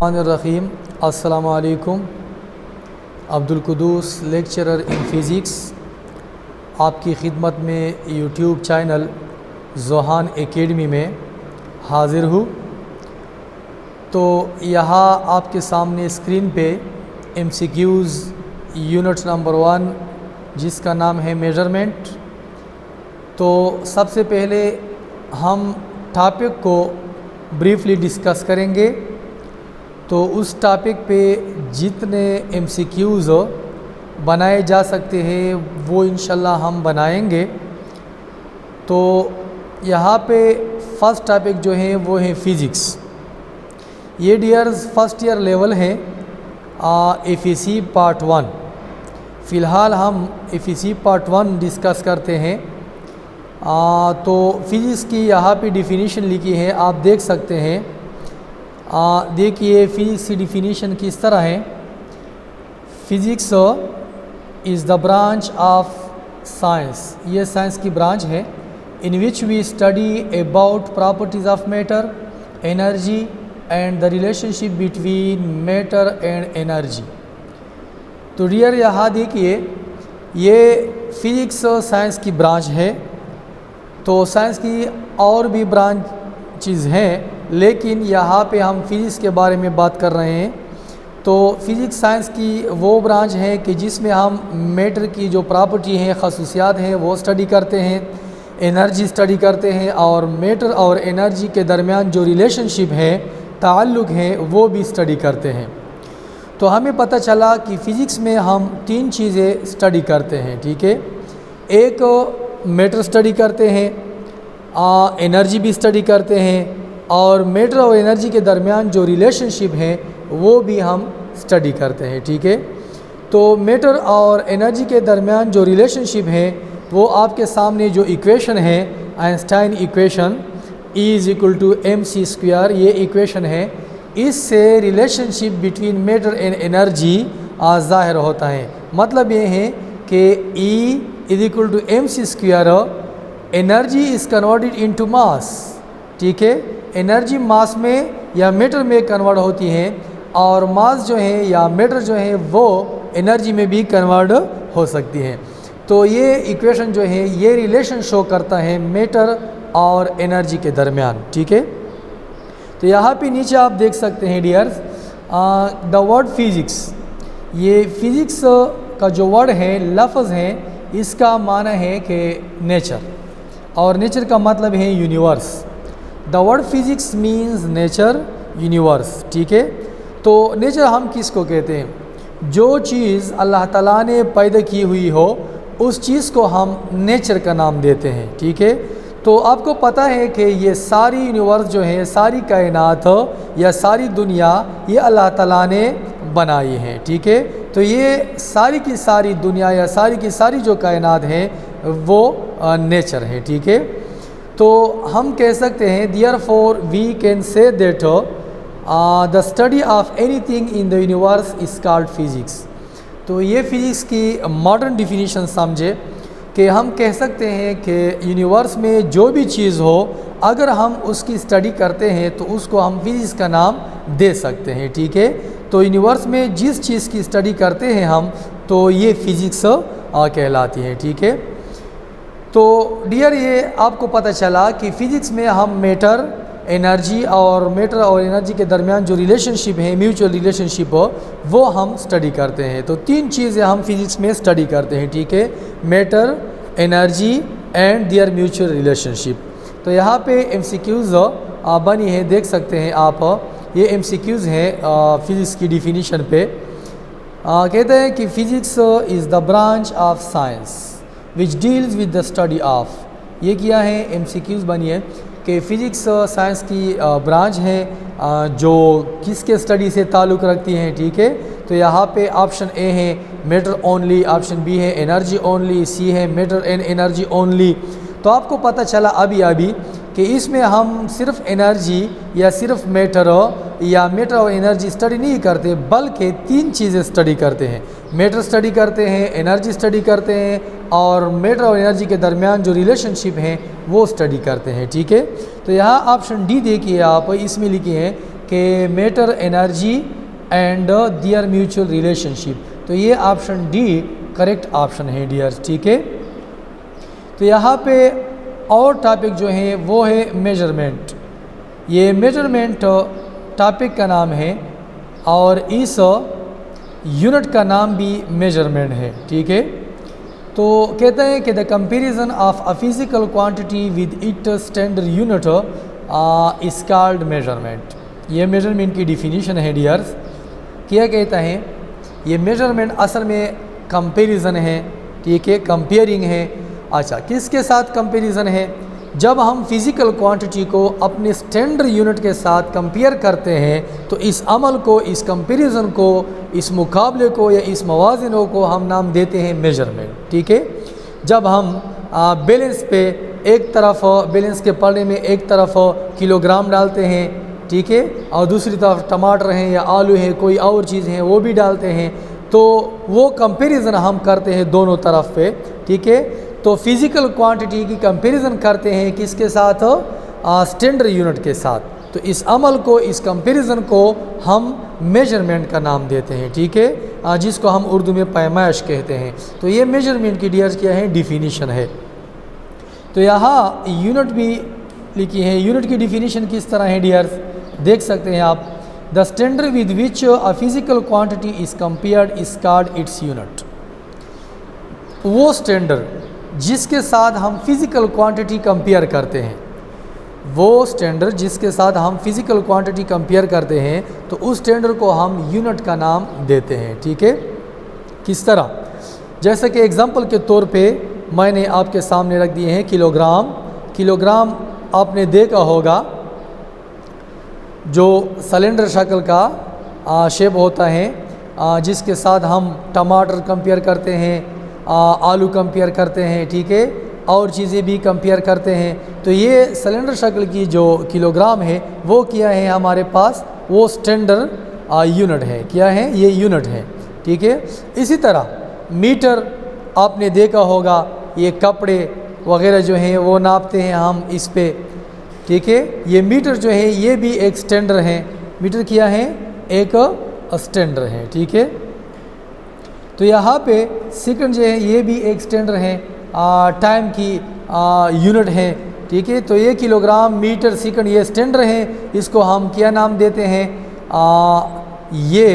रहीम अस्सलामु अलैकुम। Abdul Quddus lecturer in physics आपकी खिदमत में यूट्यूब चैनल ज़ोहान एकेडमी में हाज़िर हूँ। तो यहाँ आपके सामने स्क्रीन पे MCQs यूनिट नंबर 1 जिसका नाम है मेजरमेंट। तो सबसे पहले हम टॉपिक को ब्रीफली डिस्कस करेंगे। तो उस टॉपिक पे जितने MCQs बनाए जा सकते हैं वो इंशाल्लाह हम बनाएंगे। तो यहाँ पे फर्स्ट टॉपिक जो है वो है फ़िज़िक्स। ये डियर्स फर्स्ट ईयर लेवल है FEC पार्ट 1। फ़िलहाल हम FEC पार्ट 1 डिस्कस करते हैं। तो फ़िज़िक्स की यहाँ पे डिफ़िनीशन लिखी है, आप देख सकते हैं। देखिए फ़िज़िक्स की डिफ़िनीशन किस तरह है। Physics is the branch of science, ये साइंस की ब्रांच है। In which we study about properties of matter, energy and the relationship between matter and energy. तो डियर यहाँ देखिए ये फ़िज़िक्स साइंस की ब्रांच है। तो साइंस की और भी ब्रांचेज़ हैं, लेकिन यहाँ पे हम फ़िज़िक्स के बारे में बात कर रहे हैं। तो फ़िज़िक्स साइंस की वो ब्रांच है कि जिसमें हम मैटर की जो प्रॉपर्टी हैं, ख़ासियत हैं, वो स्टडी करते हैं, एनर्जी स्टडी करते हैं, और मैटर और एनर्जी के दरमियान जो रिलेशनशिप है, ताल्लुक़ है, वो भी स्टडी करते हैं। तो हमें पता चला कि फ़िज़िक्स में हम 3 चीज़ें स्टडी करते हैं, ठीक है। एक मैटर स्टडी करते हैं, एनर्जी भी स्टडी करते हैं, और मैटर और एनर्जी के दरमियान जो रिलेशनशिप है वो भी हम स्टडी करते हैं, ठीक है। तो मैटर और एनर्जी के दरमियान जो रिलेशनशिप है वो आपके सामने जो इक्वेशन है, आइंस्टाइन इक्वेशन E=mc², ये इक्वेशन है। इससे relationship between matter and energy ज़ाहिर होता है। मतलब ये है कि E=mc², energy is converted into mass, ठीक है। एनर्जी मास में या मैटर में कन्वर्ट होती है, और मास जो है या मैटर जो है वो एनर्जी में भी कन्वर्ट हो सकती है। तो ये इक्वेशन जो है ये रिलेशन शो करता है मैटर और एनर्जी के दरमियान, ठीक है। तो यहाँ पे नीचे आप देख सकते हैं डियर्स द वर्ड फ़िज़िक्स, ये फ़िज़िक्स का जो वर्ड है, लफ्ज़ है, इसका माना है कि नेचर, और नेचर का मतलब है universe. The word physics means nature, universe, ठीक है। तो नेचर हम किसको कहते हैं? जो चीज़ अल्लाह ताला ने पैदा की हुई हो उस चीज़ को हम नेचर का नाम देते हैं, ठीक है। तो आपको पता है कि ये सारी यूनिवर्स जो है, सारी कायनात या सारी दुनिया, ये अल्लाह ताला ने बनाई है, ठीक है। तो ये सारी की सारी दुनिया या सारी की सारी जो कायनात है वो नेचर है, ठीक है। तो हम कह सकते हैं therefore we can say that the study of anything in the universe is called physics. तो ये फ़िज़िक्स की मॉडर्न डिफिनीशन समझे कि हम कह सकते हैं कि यूनिवर्स में जो भी चीज़ हो, अगर हम उसकी स्टडी करते हैं तो उसको हम फ़िज़िक्स का नाम दे सकते हैं, ठीक है। तो यूनिवर्स में जिस चीज़ की स्टडी करते हैं हम, तो ये फ़िज़िक्स कहलाती है, ठीक है। तो डियर ये आपको पता चला कि फ़िज़िक्स में हम मैटर, एनर्जी और मैटर और एनर्जी के दरमियान जो रिलेशनशिप है, म्यूचुअल रिलेशनशिप हो, वो हम स्टडी करते हैं। तो 3 चीज़ें हम फ़िज़िक्स में स्टडी करते हैं, ठीक है। Matter, energy and there mutual relationship. तो यहाँ पे MCQs बनी है, देख सकते हैं आप। ये MCQs हैं फ़िज़िक्स की डिफिनीशन पे। कहते हैं कि physics is the branch of science which deals with the study of. ये किया है MCQs बनी है कि फ़िज़िक्स साइंस की ब्रांच है जो किसके स्टडी से ताल्लुक़ रखती हैं, ठीक है। तो यहाँ पे ऑप्शन ए है मैटर ओनली, ऑप्शन बी है एनर्जी ओनली, सी है मैटर एंड एनर्जी ओनली। तो आपको पता चला अभी कि इसमें हम सिर्फ एनर्जी या सिर्फ मैटर या मैटर और एनर्जी स्टडी नहीं करते, बल्कि 3 चीज़ें स्टडी करते हैं। मैटर स्टडी करते हैं, एनर्जी स्टडी करते हैं, और मैटर और एनर्जी के दरमियान जो रिलेशनशिप है वो स्टडी करते हैं, ठीक है। तो यहाँ ऑप्शन डी देखिए आप, इसमें लिखी है कि matter, energy and there mutual relationship. तो ये ऑप्शन डी करेक्ट ऑप्शन है डियर्स, ठीक है। तो यहाँ पे और टॉपिक जो है वो है मेजरमेंट। ये मेजरमेंट टॉपिक का नाम है और इस यूनिट का नाम भी मेजरमेंट है, ठीक है। तो कहते हैं कि the comparison of a physical quantity with it standard unit is called measurement. ये मेजरमेंट की डिफिनीशन है डियर्स। क्या कहता है, ये मेजरमेंट असल में कंपैरिजन है, ठीक है, कंपेयरिंग है। अच्छा, किसके साथ कंपैरिजन है? जब हम फिज़िकल क्वांटिटी को अपने स्टैंडर्ड यूनिट के साथ कंपेयर करते हैं तो इस अमल को, इस कंपैरिजन को, इस मुकाबले को या इस मवाज़िनों को हम नाम देते हैं मेजरमेंट, ठीक है। जब हम बैलेंस पे एक तरफ, बैलेंस के पन्ने में एक तरफ किलोग्राम डालते हैं, ठीक है, और दूसरी तरफ टमाटर हैं या आलू हैं, कोई और चीज़ हैं वो भी डालते हैं, तो वो कंपैरिजन हम करते हैं दोनों तरफ पे, ठीक है। तो फिज़िकल क्वांटिटी की कंपैरिजन करते हैं किसके साथ? स्टैंडर्ड यूनिट के साथ। तो इस अमल को, इस कंपैरिजन को हम मेजरमेंट का नाम देते हैं, ठीक है, जिसको हम उर्दू में पैमाइश कहते हैं। तो ये मेजरमेंट की डियर्स क्या है? डिफिनीशन है। तो यहाँ यूनिट भी लिखी है। यूनिट की डिफिनीशन किस तरह है डियर्स, देख सकते हैं आप। The standard with which a physical quantity is compared is called its unit. वो स्टैंडर्ड जिसके साथ हम फिज़िकल क्वांटिटी कंपेयर करते हैं, वो स्टैंडर्ड जिसके साथ हम फिज़िकल क्वांटिटी कंपेयर करते हैं, तो उस स्टैंडर्ड को हम यूनिट का नाम देते हैं, ठीक है। किस तरह? जैसे कि एग्जांपल के तौर पे मैंने आपके सामने रख दिए हैं किलोग्राम। किलोग्राम आपने देखा होगा, जो सिलेंडर शक्ल का शेप होता है, जिसके साथ हम टमाटर कंपेयर करते हैं, आलू कंपेयर करते हैं, ठीक है, और चीज़ें भी कंपेयर करते हैं। तो ये सिलेंडर शक्ल की जो किलोग्राम है वो क्या है हमारे पास? वो स्टैंडर्ड यूनिट है। क्या है? ये यूनिट है, ठीक है। इसी तरह मीटर आपने देखा होगा, ये कपड़े वगैरह जो हैं वो नापते हैं हम इस पे, ठीक है। ये मीटर जो है ये भी एक स्टैंडर्ड है। मीटर क्या है? एक स्टैंडर्ड है, ठीक है। तो यहाँ पे सेकंड जो है ये भी एक स्टैंडर्ड है, टाइम की यूनिट है, ठीक है। तो ये किलोग्राम, मीटर, सेकंड ये स्टैंडर्ड है। इसको हम क्या नाम देते हैं? ये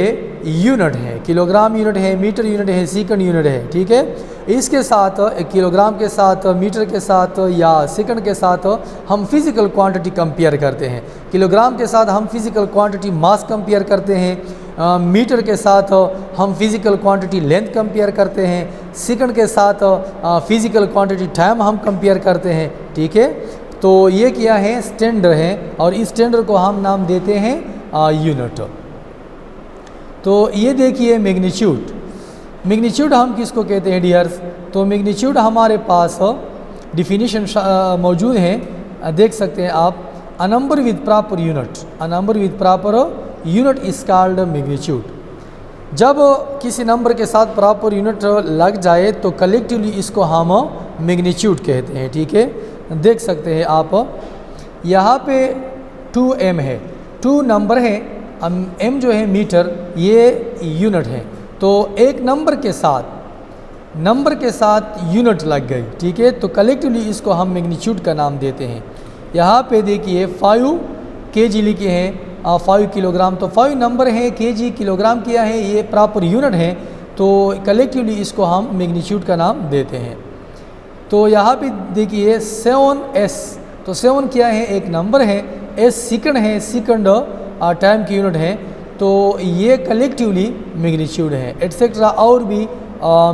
यूनिट है। किलोग्राम यूनिट है, मीटर यूनिट है, सेकंड यूनिट है, ठीक है। इसके साथ किलोग्राम के साथ, मीटर के साथ या सेकंड के साथ हम फिज़िकल क्वांटिटी कंपेयर करते हैं। किलोग्राम के साथ हम फिज़िकल क्वांटिटी मास कंपेयर करते हैं, मीटर के साथ हम फिज़िकल क्वांटिटी लेंथ कंपेयर करते हैं, सेकंड के साथ फिज़िकल क्वांटिटी टाइम हम कंपेयर करते हैं, ठीक है। तो ये क्या है? स्टैंडर्ड है, और इस स्टैंडर्ड को हम नाम देते हैं यूनिट। तो ये देखिए मैग्नीट्यूड। मैग्नीट्यूड हम किसको कहते हैं डियर्स? तो मैग्नीट्यूड हमारे पास डिफिनीशन मौजूद है, देख सकते हैं आप। A number with proper unit, a number with proper unit is called magnitude. जब किसी नंबर के साथ प्रॉपर यूनिट लग जाए तो कलेक्टिवली इसको हम मैग्नीट्यूड कहते हैं, ठीक है। देख सकते हैं आप, यहाँ पे 2m है, 2 नंबर है, m जो है मीटर, ये यूनिट है। तो एक नंबर के साथ यूनिट लग गई, ठीक है। तो कलेक्टिवली इसको हम मैग्नीट्यूड का नाम देते हैं। यहाँ पे देखिए 5 kg लिखे हैं, 5 किलोग्राम। तो 5 नंबर है, kg किलोग्राम किया है, ये प्रॉपर यूनिट है। तो कलेक्टिवली इसको हम मैग्नीट्यूड का नाम देते हैं। तो यहाँ पे देखिए 7s। तो 7 क्या है? एक नंबर है, s सेकंड है, सेकंड टाइम की यूनिट है। तो ये कलेक्टिवली मैग्नीट्यूड है, एटसेट्रा। और भी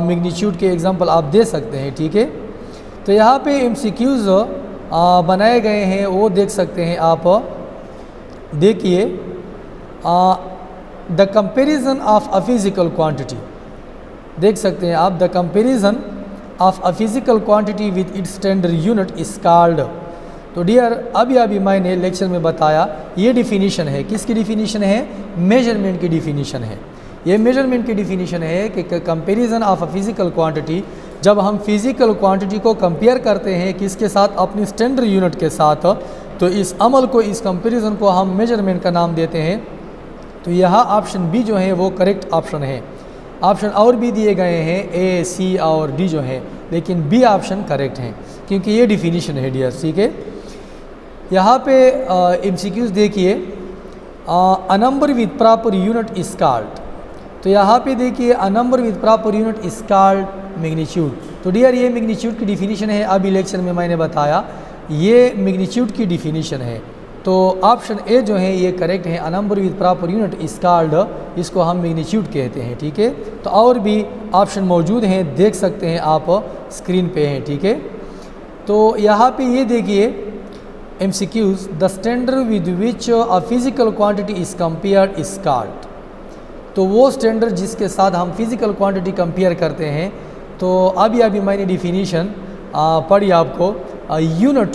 मैग्नीट्यूड के एग्जांपल आप दे सकते हैं, ठीक है। तो यहाँ पे MCQs बनाए गए हैं, वो देख सकते हैं आप। देखिए the comparison of a physical quantity, देख सकते हैं आप। The comparison of a physical quantity with its standard unit is called. तो डियर अभी मैंने लेक्चर में बताया, ये डिफिनीशन है। किसकी डिफिनीशन है? मेजरमेंट की डिफिनीशन है। ये मेजरमेंट की डिफिनीशन है कि comparison of a physical quantity, जब हम फिजिकल क्वांटिटी को कंपेयर करते हैं किसके साथ? अपनी स्टैंडर्ड यूनिट के साथ, तो इस अमल को, इस कंपैरिजन को हम मेजरमेंट का नाम देते हैं। तो यहाँ ऑप्शन बी जो है वो करेक्ट ऑप्शन है। ऑप्शन और भी दिए गए हैं ए, सी और डी जो है, लेकिन बी ऑप्शन करेक्ट है क्योंकि ये डिफिनीशन है डियर। ठीक है, यहाँ पे एमसीक्यूज देखिए, a number with proper unit is called. तो यहाँ पे देखिए a number with proper unit is called magnitude. तो डियर ये मैग्नीट्यूड की डिफिनीशन है, अभी लेक्चर में मैंने बताया ये मैग्नीट्यूड की डिफिनीशन है। तो ऑप्शन ए जो है ये करेक्ट है, a number with proper unit is called, इसको हम मैग्नीट्यूड कहते हैं। ठीक है, तो और भी ऑप्शन मौजूद हैं, देख सकते हैं आप स्क्रीन पे हैं। ठीक है, तो यहाँ पे ये देखिए MCQs, the standard with which a physical quantity is compared is called. तो वो स्टैंडर्ड जिसके साथ हम फिजिकल क्वांटिटी कंपेयर करते हैं, तो अभी मैंने डिफिनीशन पढ़ी आपको, यूनिट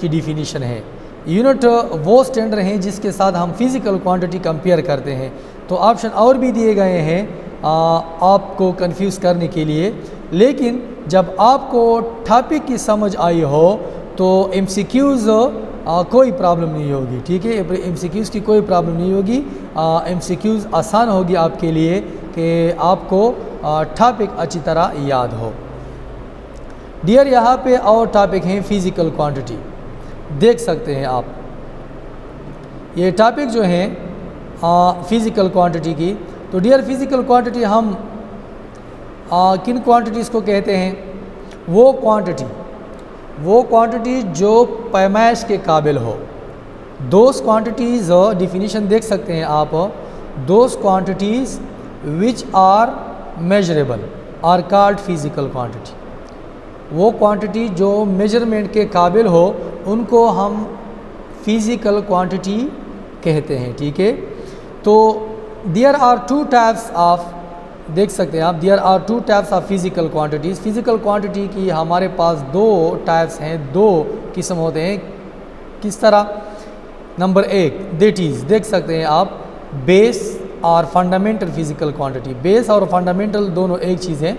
की डिफिनीशन है। यूनिट वो स्टैंडर्ड हैं जिसके साथ हम फिजिकल क्वांटिटी कंपेयर करते हैं। तो ऑप्शन और भी दिए गए हैं आपको कंफ्यूज करने के लिए, लेकिन जब आपको टॉपिक की समझ आई हो तो MCQs कोई प्रॉब्लम नहीं होगी। ठीक है, MCQs की कोई प्रॉब्लम नहीं होगी। MCQs आसान होगी आपके लिए कि आपको टॉपिक अच्छी तरह याद हो। डियर यहाँ पे और टॉपिक हैं फिज़िकल क्वांटिटी, देख सकते हैं आप ये टॉपिक जो हैं फिज़िकल क्वांटिटी की। तो डियर फिज़िकल क्वांटिटी हम किन क्वांटिटीज़ को कहते हैं? वो क्वांटिटी जो पैमाइश के काबिल हो। दोज क्वांटिटीज़ डिफिनीशन देख सकते हैं आप, those quantities which are measurable are called physical quantity. वो क्वांटिटी जो मेजरमेंट के काबिल हो उनको हम फिज़िकल क्वांटिटी कहते हैं। ठीक है, तो there are two types of, देख सकते हैं आप, there are two types of physical quantities. Physical quantity की हमारे पास दो टाइप्स हैं, दो किस्म होते हैं। किस तरह? नंबर एक, दैट इज़, देख सकते हैं आप, बेस और फंडामेंटल फिज़िकल क्वांटिटी। बेस और फंडामेंटल दोनों एक चीज़ है।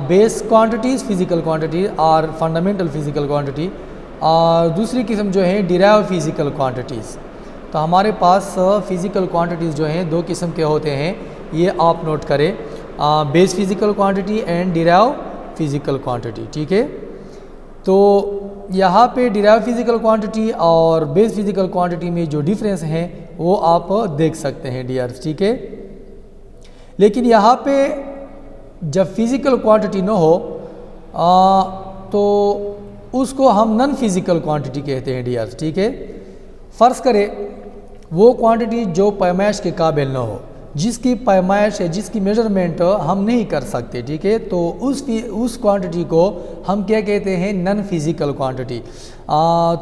बेस क्वांटिटीज़ फिज़िकल क्वांटिटी और फंडामेंटल फिज़िकल क्वांटिटी। और दूसरी किस्म जो है डिराइव फिज़िकल क्वांटिटीज़। तो हमारे पास फिज़िकल क्वांटिटीज़ जो हैं दो किस्म के होते हैं, ये आप नोट करें, base physical quantity and derive physical quantity. ठीक है, तो यहाँ पे डिराइव फिज़िकल क्वांटिटी और बेस फिज़िकल क्वांटिटी में जो डिफरेंस हैं वो आप देख सकते हैं डियर्स। ठीक है, लेकिन यहाँ पे जब फिज़िकल क्वांटिटी न हो तो उसको हम नॉन फिज़िकल क्वांटिटी कहते हैं डियर्स। ठीक है, फ़र्ज़ करें वो क्वांटिटी जो पैमाइश के काबिल न हो, जिसकी पैमाइश है, जिसकी मेजरमेंट हम नहीं कर सकते। ठीक है, तो उस क्वांटिटी को हम क्या कहते हैं? Non physical quantity.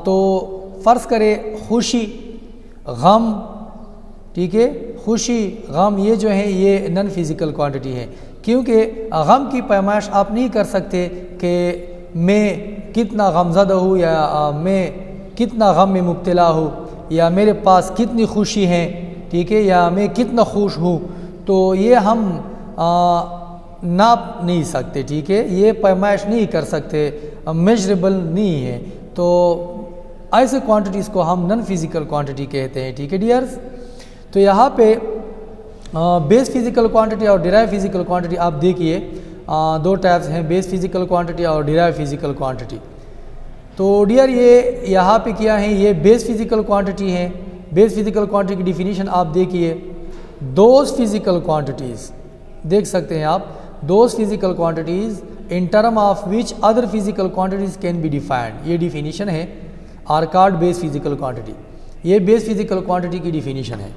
तो फ़र्ज़ करें खुशी, गम, ठीक है, खुशी, गम, ये जो है ये नॉन फिज़िकल क्वांटिटी है, क्योंकि गम की पैमाइश आप नहीं कर सकते कि मैं कितना गमज़दा हूँ या मैं कितना गम में मुब्तला हूँ या मेरे पास कितनी खुशी है, ठीक है, या मैं कितना खुश हूँ। तो ये हम नाप नहीं सकते। ठीक है, ये पैमाइश नहीं कर सकते, मेजरेबल नहीं है। तो ऐसे क्वांटिटीज़ को हम नॉन फिज़िकल क्वांटिटी कहते हैं। ठीक है डियर्स, तो यहाँ पे बेस फिज़िकल क्वांटिटी और डिराइव फिज़िकल क्वांटिटी आप देखिए, दो टाइप्स हैं, बेस फिज़िकल क्वांटिटी और डिराइव फिज़िकल क्वांटिटी। तो डियर ये यहाँ पे क्या है? ये बेस फिज़िकल क्वांटिटी है। बेस फिज़िकल क्वांटिटी की डिफिनीशन आप देखिए, दोज फिज़िकल क्वांटिटीज़, देख सकते हैं आप, those physical quantities in term of which other physical quantities can be defined. ये डिफिनीशन है, are called base physical quantity. ये बेस फिज़िकल क्वांटिटी की डिफिनीशन है।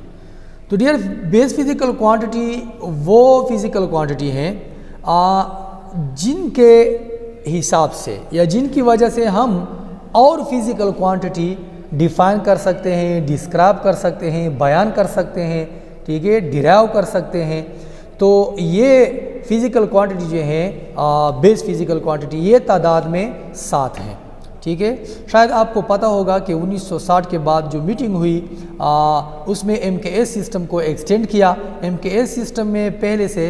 तो डियर बेस फिज़िकल क्वांटिटी वो फिज़िकल क्वांटिटी हैं जिनके हिसाब से या जिनकी वजह से हम और फिज़िकल क्वांटिटी डिफ़ाइन कर सकते हैं, डिस्क्राइब कर सकते हैं, बयान कर सकते हैं, ठीक है, डिराइव कर सकते हैं। तो ये फिज़िकल क्वांटिटी जो है बेस फिज़िकल क्वांटिटी, ये तादाद में 7 हैं। ठीक है, शायद आपको पता होगा कि 1960 के बाद जो मीटिंग हुई उसमें MKS सिस्टम को एक्सटेंड किया। MKS सिस्टम में पहले से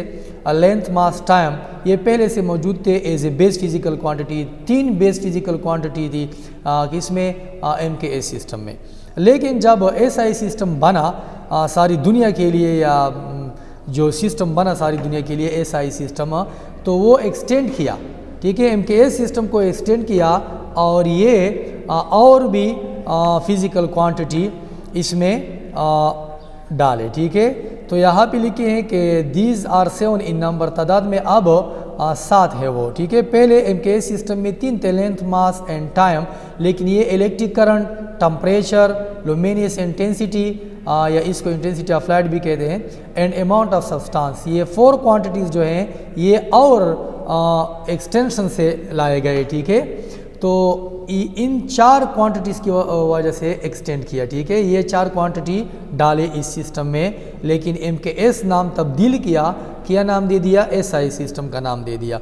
लेंथ मास टाइम ये पहले से मौजूद थे as a base physical quantity. 3 base physical quantity थी किसमें, MKS सिस्टम में। लेकिन जब SI सिस्टम बना सारी दुनिया के लिए, या जो सिस्टम बना सारी दुनिया के लिए SI सिस्टम, तो वो एक्सटेंड किया, ठीक है, MKS सिस्टम को एक्सटेंड किया और ये और भी फिजिकल क्वांटिटी इसमें डाले, ठीक है। तो यहाँ पे लिखे हैं कि दीज आर 7 इन नंबर, तादाद में अब 7 है वो, ठीक है। पहले MKS सिस्टम में 3 थे, लेंथ मास एंड टाइम, लेकिन ये electric current, temperature, luminous intensity या इसको इंटेंसिटी ऑफ लाइट भी कहते हैं, एंड अमाउंट ऑफ सब्सटेंस, ये 4 क्वांटिटीज़ जो हैं ये और एक्सटेंशन से लाए गए, ठीक है। तो इन 4 क्वांटिटीज़ की वजह से एक्सटेंड किया, ठीक है। ये 4 क्वांटिटी डाले इस सिस्टम में, लेकिन MKS नाम तब्दील किया, क्या नाम दे दिया, SI सिस्टम का नाम दे दिया।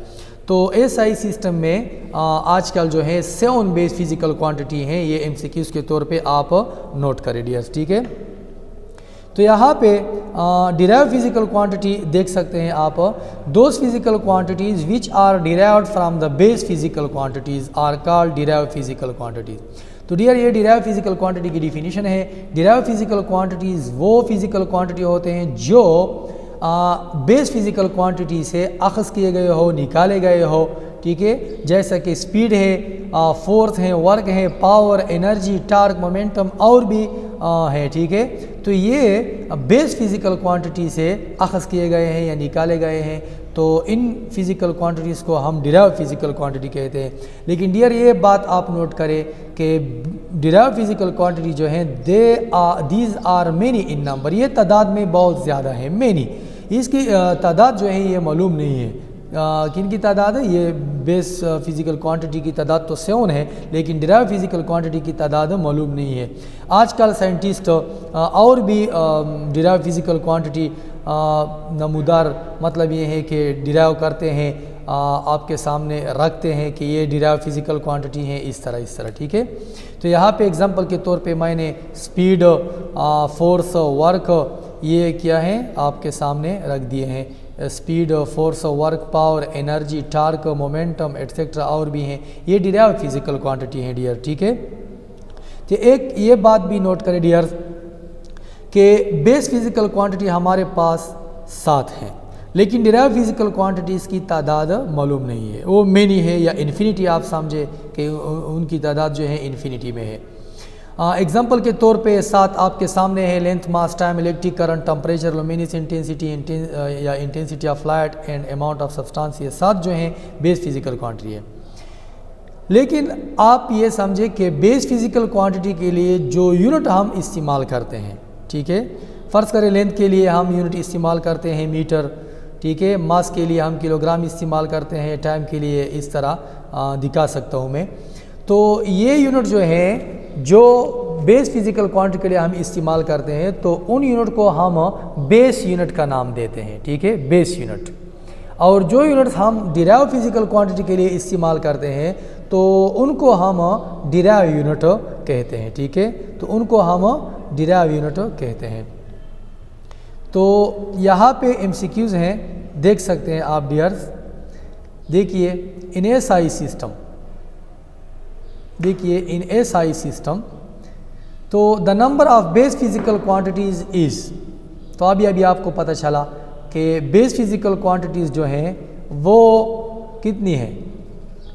तो SI सिस्टम में आजकल जो है 7 बेस फिजिकल क्वांटिटी हैं, ये MCQs के तौर पे आप नोट करें डियर्स, ठीक है। तो यहाँ पे डिराइव फिजिकल क्वांटिटी देख सकते हैं आप, those physical quantities which are derived from the base physical quantities are called derive physical quantities. तो डियर ये डिराइव फिजिकल क्वांटिटी की डिफिनीशन है। डिराइव फिजिकल क्वांटिटीज़ वो फिजिकल क्वांटिटी होते हैं जो बेस फिजिकल क्वांटिटी से अखज़ किए गए हो, निकाले गए हो, ठीक है। जैसा कि स्पीड है, फोर्स है, वर्क है, पावर, एनर्जी, टार्क, मोमेंटम और भी है, ठीक है। तो ये बेस फिजिकल क्वांटिटी से अखज़ किए गए हैं या निकाले गए हैं, तो इन फिजिकल क्वांटिटीज़ को हम डिराइव फिजिकल क्वांटिटी कहते हैं। लेकिन डियर ये बात आप नोट करें कि डिराइव फिजिकल क्वांटिटी जो हैं these are many in number, ये तादाद में बहुत ज़्यादा है, मेनी, इसकी तादाद जो है ये मालूम नहीं है। किन की तादाद है, ये बेस फिजिकल क्वांटिटी की तादाद तो 7 है, लेकिन डिराइव फिजिकल क्वांटिटी की तादाद मालूम नहीं है। आजकल साइंटिस्ट और भी डिराइव फिजिकल क्वांटिटी नमूदार, मतलब ये है कि डिराइव करते हैं, आपके सामने रखते हैं कि ये डिराइव फिजिकल क्वांटिटी है, इस तरह, ठीक है। तो यहाँ पे एग्जांपल के तौर पे मैंने स्पीड, फोर्स, वर्क, ये क्या है आपके सामने रख दिए हैं। Speed, force, work, power, energy, torque, momentum etcetera और भी हैं, ये डिराइव फिजिकल क्वांटिटी हैं डियर, ठीक है। तो एक ये बात भी नोट करें डियर कि बेस फिजिकल क्वांटिटी हमारे पास 7 हैं, लेकिन डिराइव फिजिकल क्वांटिटीज़ की तादाद मालूम नहीं है, वो मेनी है या इन्फिनिटी, आप समझे कि उनकी तादाद जो है इन्फिनिटी में है। एग्जाम्पल के तौर पे 7 आपके सामने है, length mass time electric current temperature luminous intensity या intensity of light and amount of substance, ये 7 जो हैं बेस फिजिकल क्वांटिटी है। लेकिन आप ये समझे कि बेस फिजिकल क्वांटिटी के लिए जो यूनिट हम इस्तेमाल करते हैं, ठीक है, फ़र्ज़ करें लेंथ के लिए हम यूनिट इस्तेमाल करते हैं मीटर, ठीक है, मास के लिए हम किलोग्राम इस्तेमाल करते हैं, टाइम के लिए इस तरह दिखा सकता हूँ मैं। तो ये यूनिट जो है जो बेस फिजिकल क्वांटिटी के लिए हम इस्तेमाल करते हैं, तो उन यूनिट को हम बेस यूनिट का नाम देते हैं, ठीक है, बेस यूनिट। और जो यूनिट्स हम डिराइव फिजिकल क्वांटिटी के लिए इस्तेमाल करते हैं तो उनको हम डिराइव यूनिट कहते हैं, ठीक है, तो उनको हम डिराइव यूनिट कहते हैं। तो यहाँ पे MCQs हैं, देख सकते हैं आप डियर्स। देखिए इन SI सिस्टम, देखिए इन SI सिस्टम, तो the number of base physical quantities is, तो अभी आपको पता चला कि बेस फिजिकल क्वांटिटीज़ जो हैं वो कितनी है,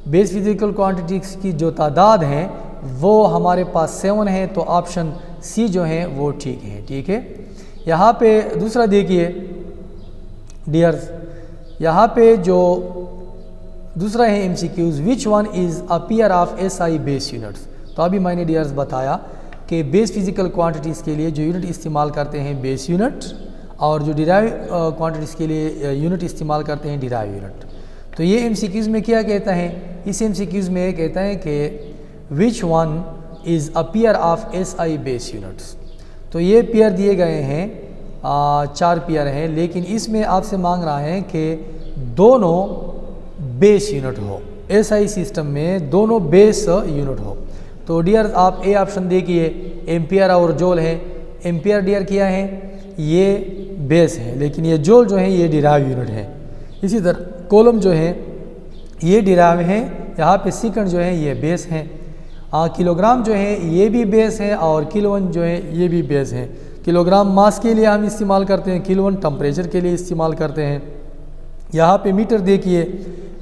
बेस फिजिकल क्वांटिटीज़ की जो तादाद है वो हमारे पास 7 है, तो ऑप्शन C जो है वो ठीक है, ठीक है। यहाँ पे दूसरा देखिए डियर्स, यहाँ पे जो दूसरा है MCQs, which one is a pair of SI base units. तो अभी मैंने डियर्स बताया कि बेस फिजिकल क्वांटिटीज़ के लिए जो यूनिट इस्तेमाल करते हैं बेस यूनिट, और जो डिराइव क्वांटिटीज़ के लिए यूनिट इस्तेमाल करते हैं डिराइव यूनिट। तो ये MCQs में क्या कहता है, इस MCQs में कहता है कि which one is a pair of SI base units. तो ये पेयर दिए गए हैं, 4 पेयर हैं, लेकिन इसमें आपसे मांग रहा है कि दोनों बेस यूनिट हो, SI सिस्टम में दोनों बेस यूनिट हो। तो डियर आप ए ऑप्शन देखिए, एम्पियर और जूल है। एम्पियर डियर क्या है, ये बेस है, लेकिन ये जूल जो है ये डिराइव यूनिट है। इसी तरह कॉलम जो है ये डिराइव हैं, यहाँ पे सेकंड जो है ये बेस हैं। किलोग्राम जो है ये भी बेस है और किलोवन जो है ये भी बेस है। किलोग्राम मास के लिए हम इस्तेमाल करते हैं, किलोवन टेम्परेचर के लिए इस्तेमाल करते हैं। यहाँ पे मीटर देखिए,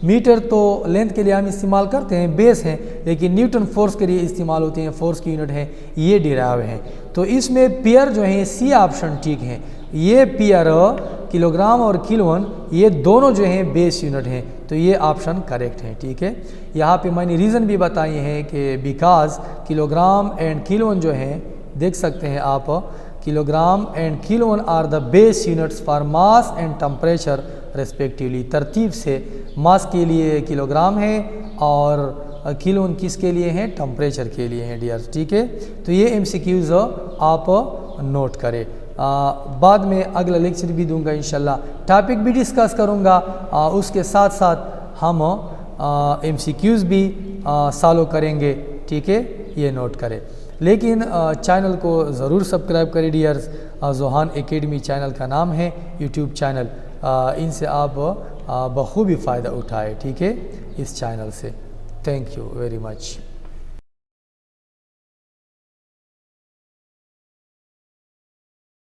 मीटर तो लेंथ के लिए हम इस्तेमाल करते हैं, बेस हैं, लेकिन न्यूटन फोर्स के लिए इस्तेमाल होते हैं, फोर्स की यूनिट है, ये डिराइव है। तो इसमें पेयर जो है सी ऑप्शन ठीक है। ये पेयर किलोग्राम और किलोवन ये दोनों जो हैं बेस यूनिट हैं, तो ये ऑप्शन करेक्ट है। ठीक है, यहाँ पे मैंने रीज़न भी बताई है कि बिकॉज किलोग्राम एंड किलोवन जो हैं, देख सकते हैं आप, kilogram and kelvin are the base units for mass and temperature respectively. तरतीब से मास के लिए किलोग्राम है और किलोवन किसके लिए हैं, टेम्परेचर के लिए हैं डियर। ठीक है, तो ये MCQs आप नोट करें। बाद में अगला लेक्चर भी दूंगा इंशाल्लाह, टॉपिक भी डिस्कस करूंगा, उसके साथ साथ हम MCQs भी सॉल्व करेंगे। ठीक है, ये नोट करें। लेकिन चैनल को ज़रूर सब्सक्राइब करें डियर्स। जोहान एकेडमी चैनल का नाम है, यूट्यूब चैनल, इनसे आप बखूबी फ़ायदा उठाएं। ठीक है, इस चैनल से। Thank you very much.